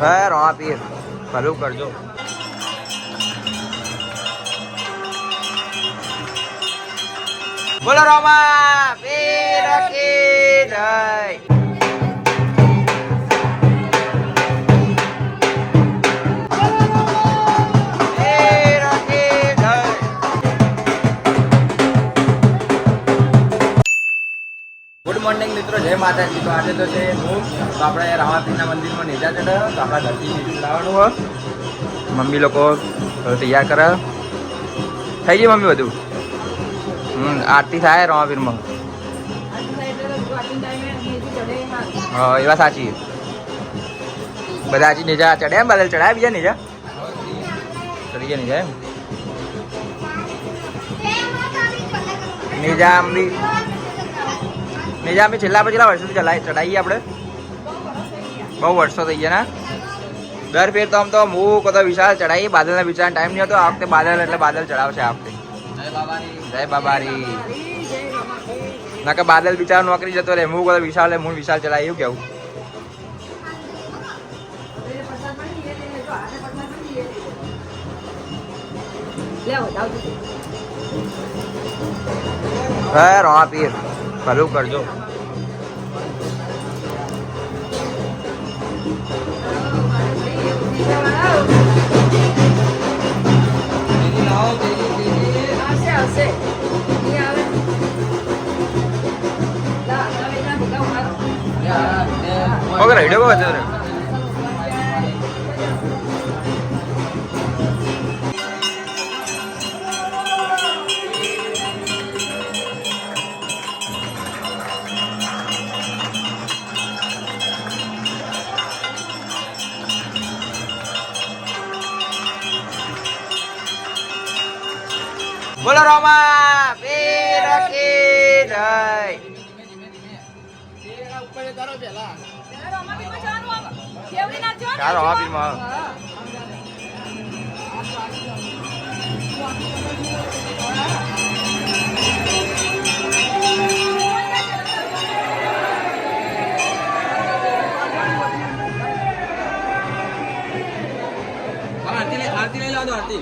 હા રોમા પીર ભલું કરજો. બોલો રોમા પીર કી જય. ગુડ મોર્નિંગ મિત્રો, જય માતાજી. તો આજે તો છે હું તો આપણે રામાપીરના મંદિરમાં નેજા ચડાવ્યો તો આપણા ઘરથી નેજું લાવવાનું હોય. મમ્મી લોકો તૈયાર કરે થઈ ગઈ મમ્મી બધું. આરતી થાય રામાપીરમાં. હા એ વાત સાચી. બધા હજી નેજા ચડ્યા એમ, બદલ ચડાયા બીજા નેજા ચડી ગયા નેજા એમ. નેજા આમ બી નેજા અમે છેલ્લા વર્ષોથી ચડાવીએ આપણે. બહુ વર્ષો થઈ ગયા ના. દર ફેર તો આમ તો હું કતો વિશાલ ચડાવીએ. બાદલના વિચારનો ટાઈમ નહીં હતો. આ વખતે બાદલ એટલે બાદલ ચડાવશે આ વખતે. જય બાબારી. ના કે બાદલ બિચારો નોકરી જતો રહે. હું કતો વિશાલ હું વિશાલ ચડાવી એવું કેવું. હા રોમા પીર ભલું કરજો. ઓકે રાઈડો બહુ હતો. બોલો રોમા પીર કી જય. ચાલો રોમા પીરમાં આરતી લઈ લાવો. આરતી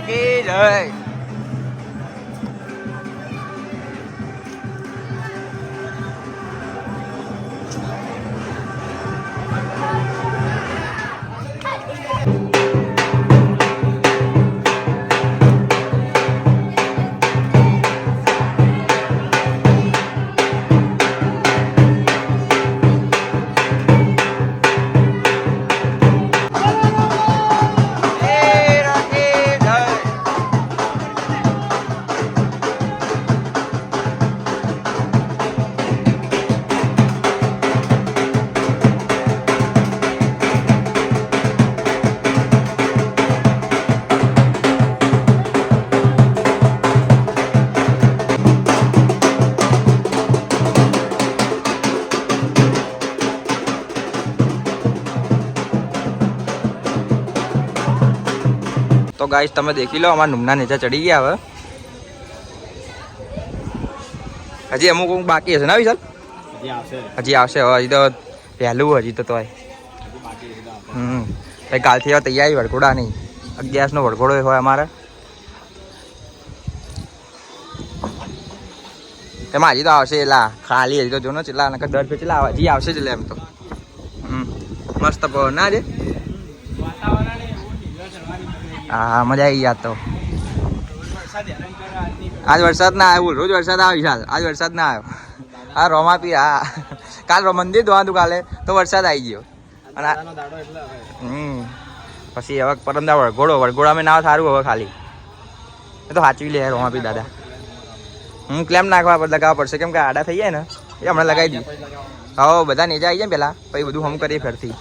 કી જય. તો ગાઈસ તમે દેખી લો અમારા નુમના નીચે ચડી ગયા. હવે હજી અમુક બાકી હશે ને વિશાલ? હજી આવશે. હવે હજી તો પહેલું હજી તો તોય. ભાઈ કાલથી હવે તૈયારી વડઘોડા નહીં. 11નો વડઘોડો હોય અમારે. એમાં હજી તો આવશે એલા ખાલી. હજી તો જો ને ચેટલા દર ફે ચેટલા હજી આવશે જ. એટલે એમ તો મસ્ત પવન ના છે. હા મજા આવી ગયા. તો આજ વરસાદ ના આવ્યો, રોજ વરસાદ આવે વિશાલ, આજ વરસાદ ના આવ્યો. હા રોમાપી, હા કાલ મંદિર ધોવાનું કાલે તો વરસાદ આવી ગયો. અને પછી હવે પરમદા વળઘોડામાં ના સારું હવે ખાલી એ તો સાચવી લે રોમાપી દાદા. હું ક્લેમ લગાવવા પડશે કેમ કે આડા થઈ જાય ને એ હમણાં લગાવી દઈએ. હા બધા નેજા આવી જાય પેલા પછી બધું હમ કરીએ ફેરથી.